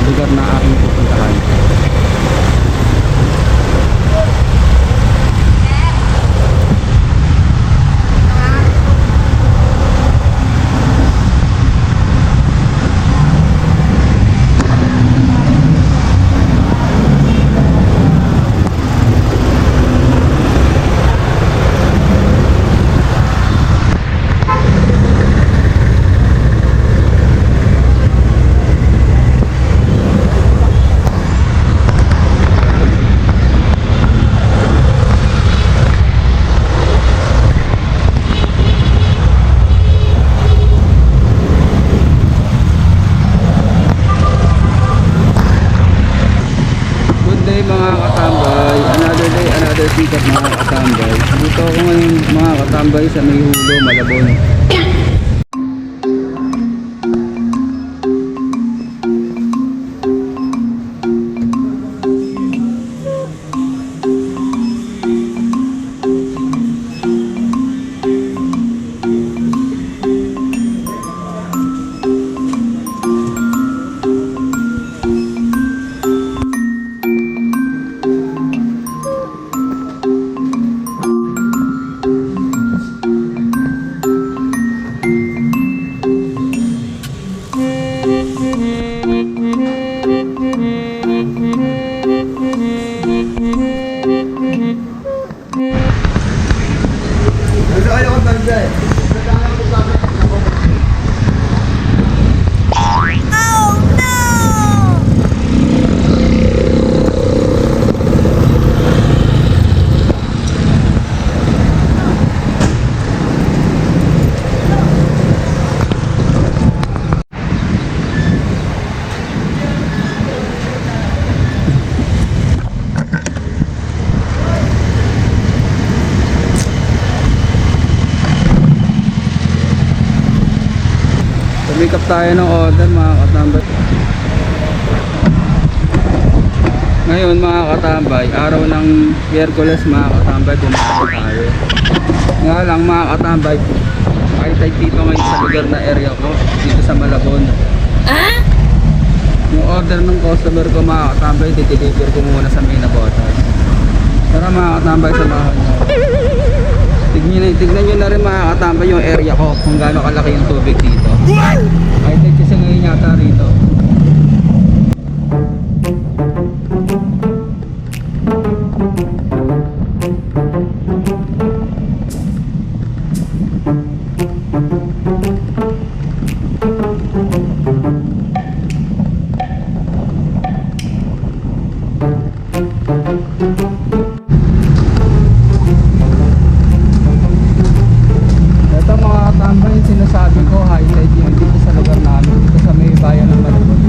lugar na aking pupuntahan. Mga katambay, another day, another pick-up mga katambay. Dito ako ngayon mga katambay sa may Hulo, Malabon. Pick up tayo ng order mga katambay. Ngayon mga katambay, araw ng Miyerkules mga katambay, bumakay tayo. Nga lang mga katambay, ay tayo dito ngayon sa lugar na area ko, dito sa Malabon. Yung order ng customer ko mga katambay, dideliver ko muna sa May Nabotas. Tara mga katambay, samahan nyo. Tignan nyo na rin mga katambay yung area ko, kung gaano kalaki yung tubig dito. Ay tayo kasi ngayon yata rito. Sinasabi ko, highlight yun dito sa lugar namin, dito sa may bayan ng Malabon.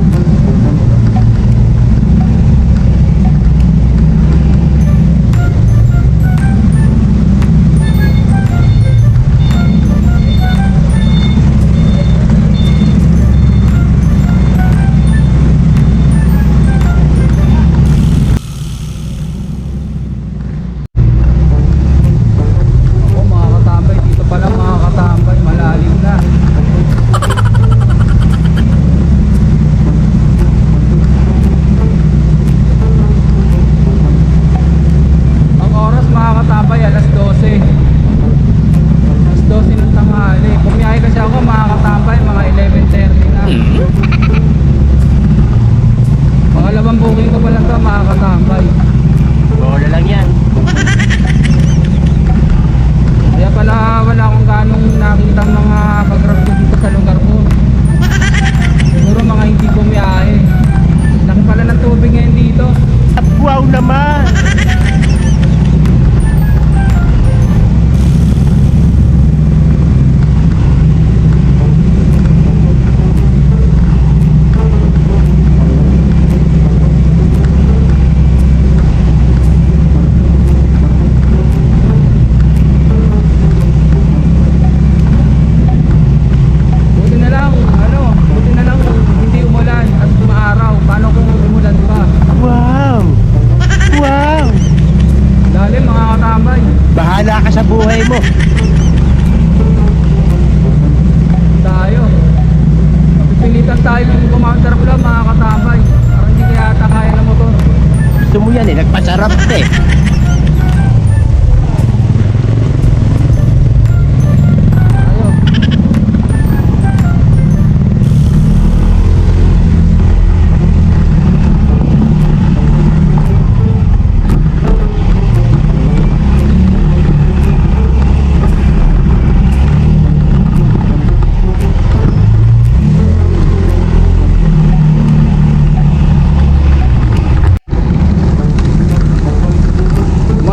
yan eh, nagpasarap eh. Tayo.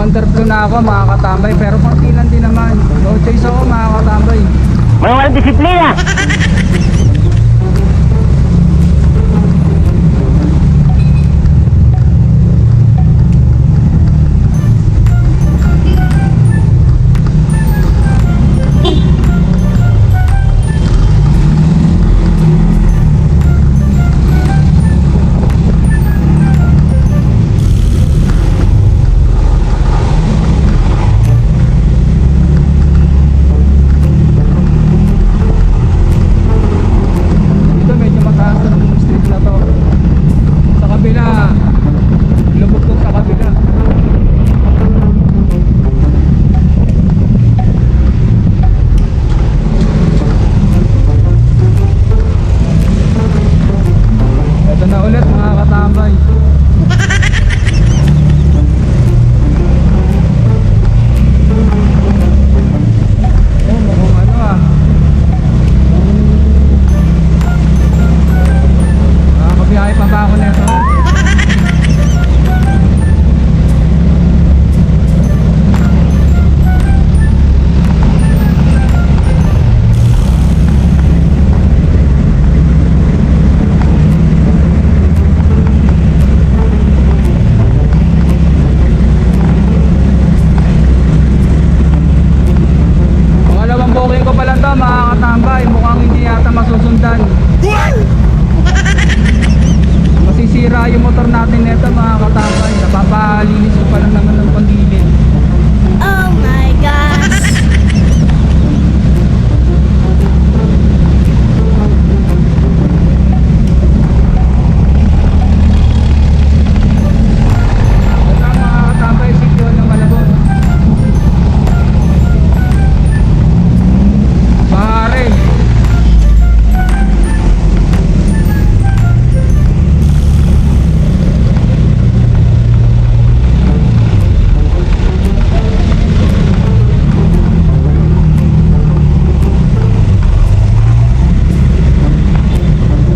Underflow na ako mga katambay, pero konti din naman. Low chase ako mga katambay. Walang disiplina. Dito medyo mataas na ng street na to. Sa kabila, lubog to sa kabila. Ito na ulit mga katambay. Oh, mukhang ano ah. Nakakabiyahe pa ba ako nito? Pangalawang booking ko pa lang to mga katambay. Mukhang hindi yata masusundan. Masisira yung motor natin nito mga katambay. Napapalinis ko pa lang naman ng panggilid. Oh my gosh. Ito mga katambay, sityo ng Malabon. Pare.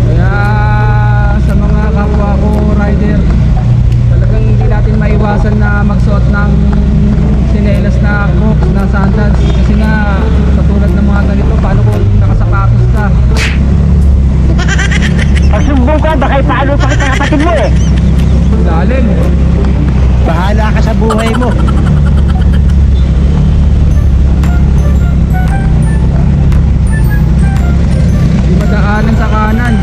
Kaya sa mga kapwa ko rider, talagang hindi natin maiwasan na magsuot ng sinelas na Crocs na sandals kasi nga katulad ng mga ganito, paano kung nakasapatos ka? Pag sumbong ka, baka ipaano pa kita kapatid mo eh. Lalim. Bahala ka sa buhay mo. Hindi madaanan sa kanan.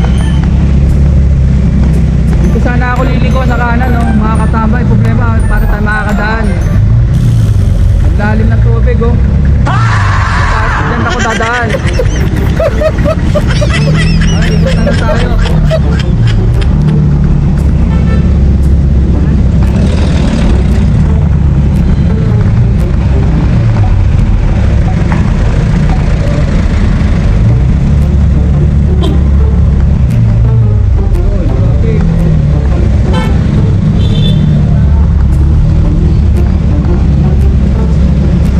Dito sana ako liliko sa kanan, no? Mga katambay, problema para tayo makakadaan. Ang lalim ng tubig, oh. Diyan ako dadaan. Ay, ikot na lang tayo. Okay.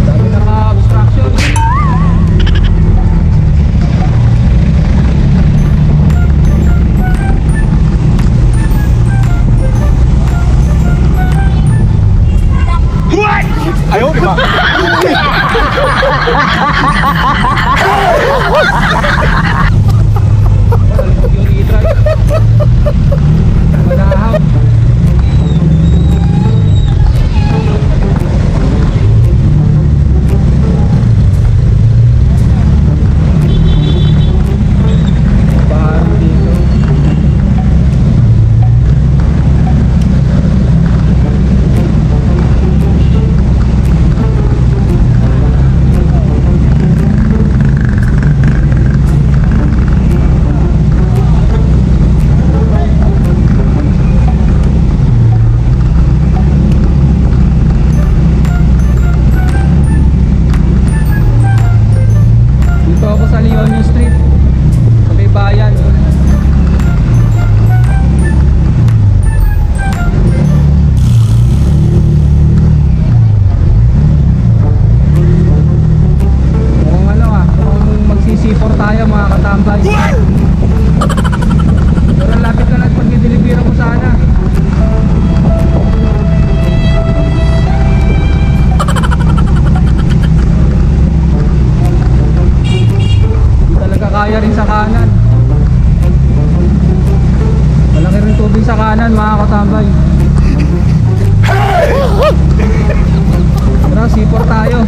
Dami naka-obstruction. Ayaw, di ba? Yung e-drive. Malahaw. Baharo dito. sa kanan mga katambay. Tara, sipor tayo.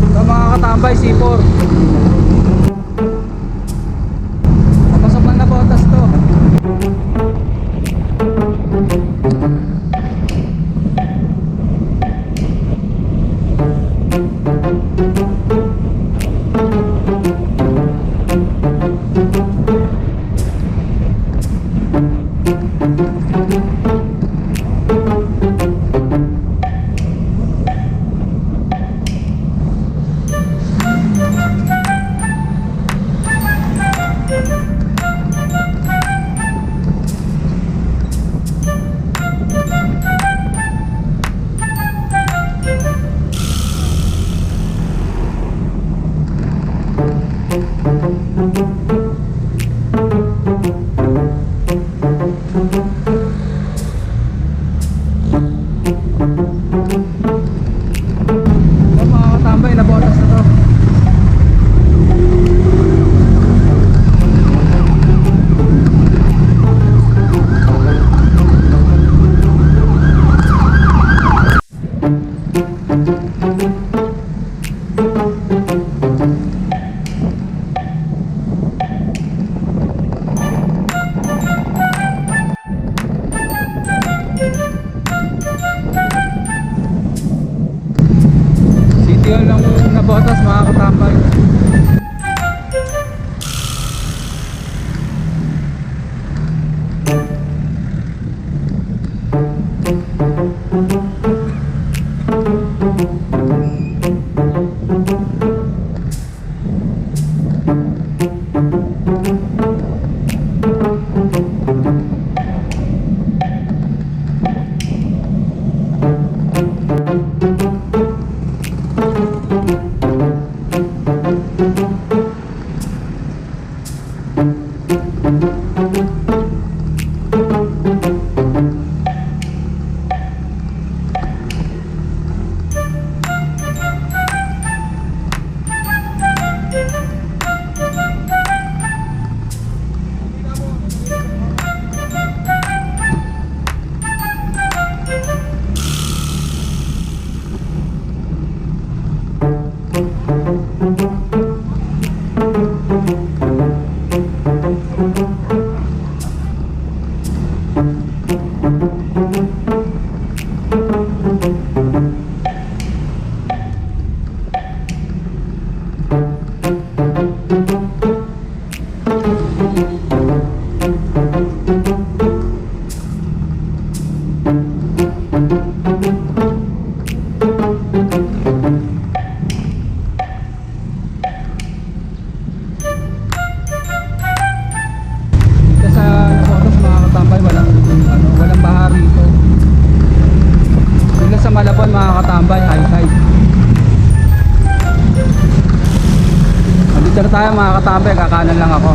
Ito mga katambay, sipor. Papasok man na botas to. Ito mga katambay, nabotas na to. City Hall lang nabotas mga katambay. Dito sa nabotas mga katambay, walang baha rito. Dito sa Malabon mga katambay, high tide. Dito na tayo mga katambay, kakanan lang ako.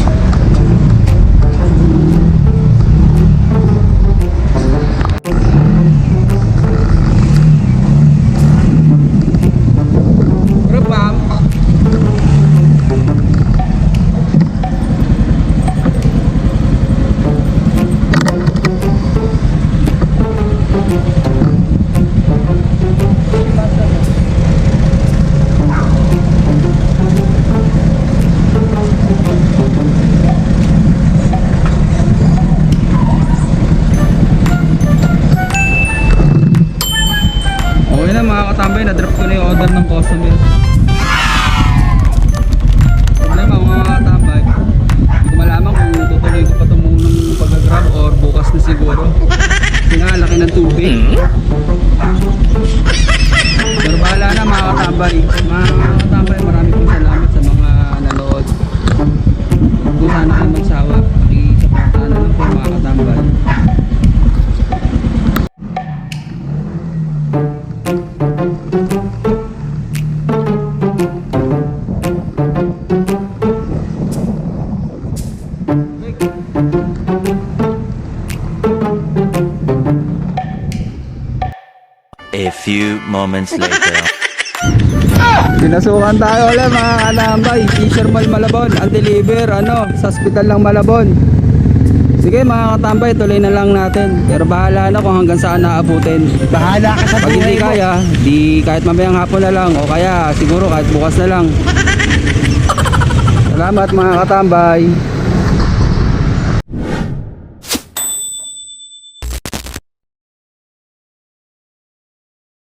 Rupam. Okay na mga katambay, na-drop ko na yung order ng customer. Problema mga katambay, hindi ko malaman kung tutuloy ko pa ito munang pag-grab or bukas na siguro. Kasi nga, laki ng tubig. Pero bahala na mga katambay. Mga katambay, marami pong salamat sa mga nanood. Kung sana kayo magsawa, pakisapata na lang po mga katambay. few moments later. Pinasukan tayo ulit mga katambay. Fisherman Malabon. Ang deliver sa hospital ng Malabon. Sige mga katambay, tuloy na lang natin. Pero bahala na kung hanggang saan naabutin. Bahala ka sa Pag buhay hindi mo. kaya, di kahit mamayang hapon na lang. O kaya siguro kahit bukas na lang. Salamat mga katambay.